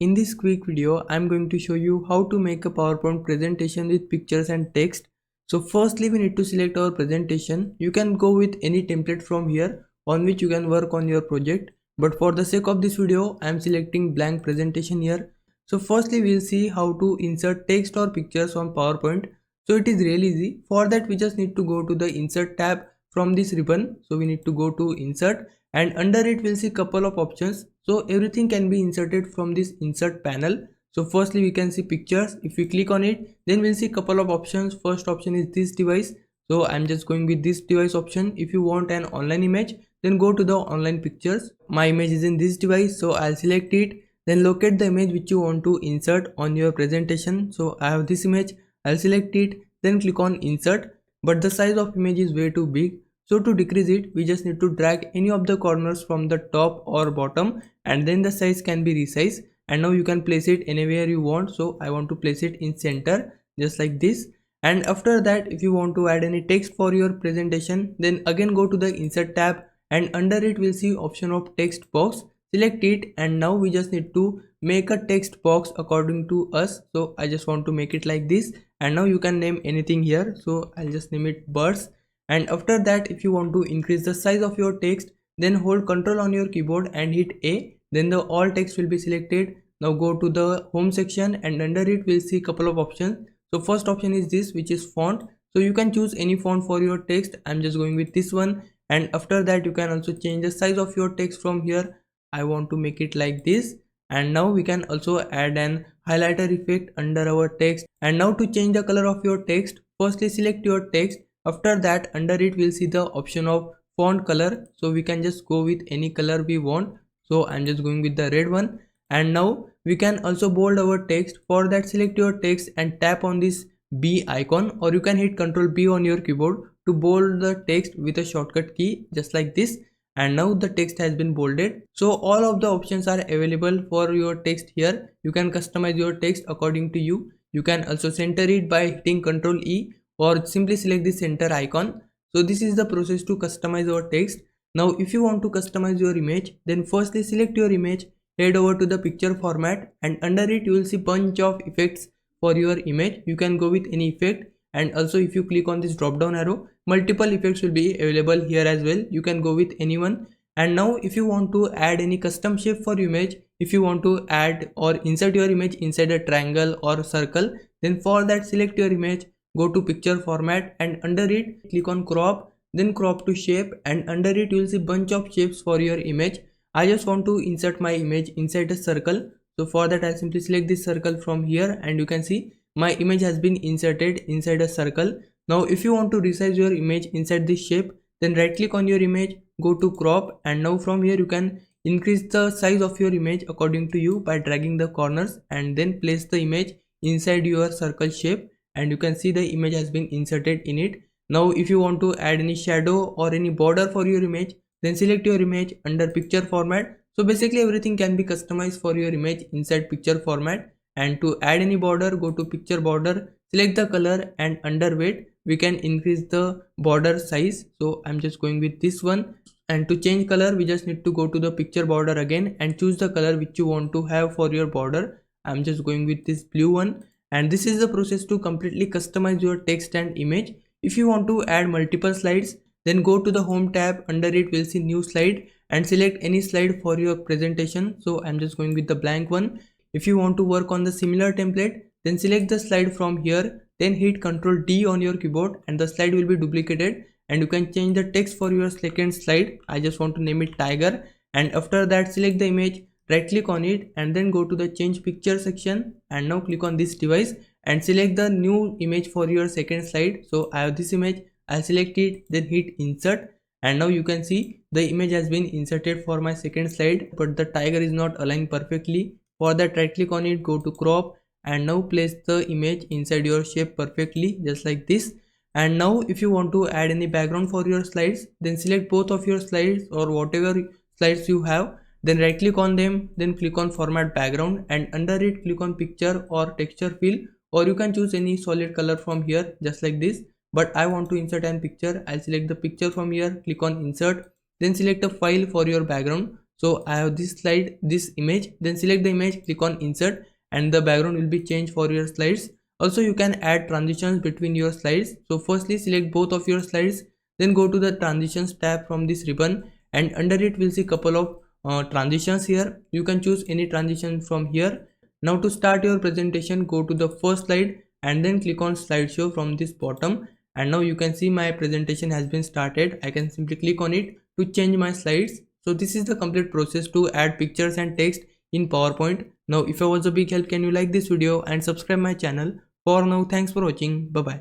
In this quick video, I'm going to show you how to make a PowerPoint presentation with pictures and text. So firstly, we need to select our presentation. You can go with any template from here on which you can work on your project. But for the sake of this video, I'm selecting blank presentation here. So firstly, we'll see how to insert text or pictures on PowerPoint. So it is really easy. For that, we just need to go to the insert tab from this ribbon. So we need to go to insert, and under it we'll see couple of options. So everything can be inserted from this insert panel. So firstly we can see pictures. If we click on it, then we'll see couple of options. First option is this device, so I'm just going with this device option. If you want an online image, then go to the online pictures. My image is in this device, so I'll select it. Then locate the image which you want to insert on your presentation. So I have this image, I'll select it, then click on insert. But the size of image is way too big, so to decrease it, we just need to drag any of the corners from the top or bottom, and then the size can be resized. And now you can place it anywhere you want. So I want to place it in center, just like this. And after that, if you want to add any text for your presentation, then again go to the insert tab, and under it we'll see option of text box. Select it, and now we just need to make a text box according to us. So I just want to make it like this, and now you can name anything here. So I'll just name it birds. And after that, if you want to increase the size of your text, then hold Ctrl on your keyboard and hit A. Then the all text will be selected. Now go to the home section, and under it we'll see couple of options. So first option is this, which is font. So you can choose any font for your text. I'm just going with this one. And after that, you can also change the size of your text from here. I want to make it like this. And now we can also add an highlighter effect under our text. And now to change the color of your text, firstly select your text. After that, under it we'll see the option of font color. So we can just go with any color we want. So I'm just going with the red one. And now we can also bold our text. For that, select your text and tap on this B icon, or you can hit Ctrl B on your keyboard to bold the text with a shortcut key, just like this. And now the text has been bolded. So all of the options are available for your text here. You can customize your text according to you. You can also center it by hitting Ctrl E, or simply select the center icon. So this is the process to customize our text. Now if you want to customize your image, then firstly select your image, head over to the picture format, and under it you will see bunch of effects for your image. You can go with any effect, and also if you click on this drop down arrow, multiple effects will be available here as well. You can go with anyone. And now if you want to add any custom shape for image, if you want to add or insert your image inside a triangle or circle, then for that select your image, go to picture format, and under it click on crop, then crop to shape, and under it you will see bunch of shapes for your image. I just want to insert my image inside a circle. So for that, I simply select this circle from here, and you can see my image has been inserted inside a circle. Now if you want to resize your image inside this shape, then right click on your image, go to crop, and now from here you can increase the size of your image according to you by dragging the corners, and then place the image inside your circle shape, and you can see the image has been inserted in it. Now if you want to add any shadow or any border for your image, then select your image under picture format. So basically everything can be customized for your image inside picture format. And to add any border, go to picture border, select the color, and under weight we can increase the border size. So I'm just going with this one. And to change color, we just need to go to the picture border again and choose the color which you want to have for your border. I'm just going with this blue one. And this is the process to completely customize your text and image. If you want to add multiple slides, then go to the home tab. Under it we'll see new slide, and select any slide for your presentation. So I'm just going with the blank one. If you want to work on the similar template, then select the slide from here, then hit Ctrl D on your keyboard, and the slide will be duplicated, and you can change the text for your second slide. I just want to name it tiger. And after that, select the image, right click on it, and then go to the change picture section, and now click on this device and select the new image for your second slide. So I have this image, I'll select it, then hit insert, and now you can see the image has been inserted for my second slide, but the tiger is not aligned perfectly. For that, right click on it, go to crop, and now place the image inside your shape perfectly, just like this. And now if you want to add any background for your slides, then select both of your slides or whatever slides you have, then right click on them, then click on format background, and under it click on picture or texture fill, or you can choose any solid color from here, just like this. But I want to insert an picture. I'll select the picture from here, click on insert, then select a file for your background. So I have this slide, this image, then select the image, click on insert, and the background will be changed for your slides. Also you can add transitions between your slides. So firstly select both of your slides, then go to the transitions tab from this ribbon, and under it we'll see couple of transitions here. You can choose any transition from here. Now to start your presentation, go to the first slide and then click on slideshow from this bottom, and now you can see my presentation has been started. I can simply click on it to change my slides. So this is the complete process to add pictures and text in PowerPoint. Now if I was a big help, can you like this video and subscribe my channel. For now, thanks for watching. Bye bye.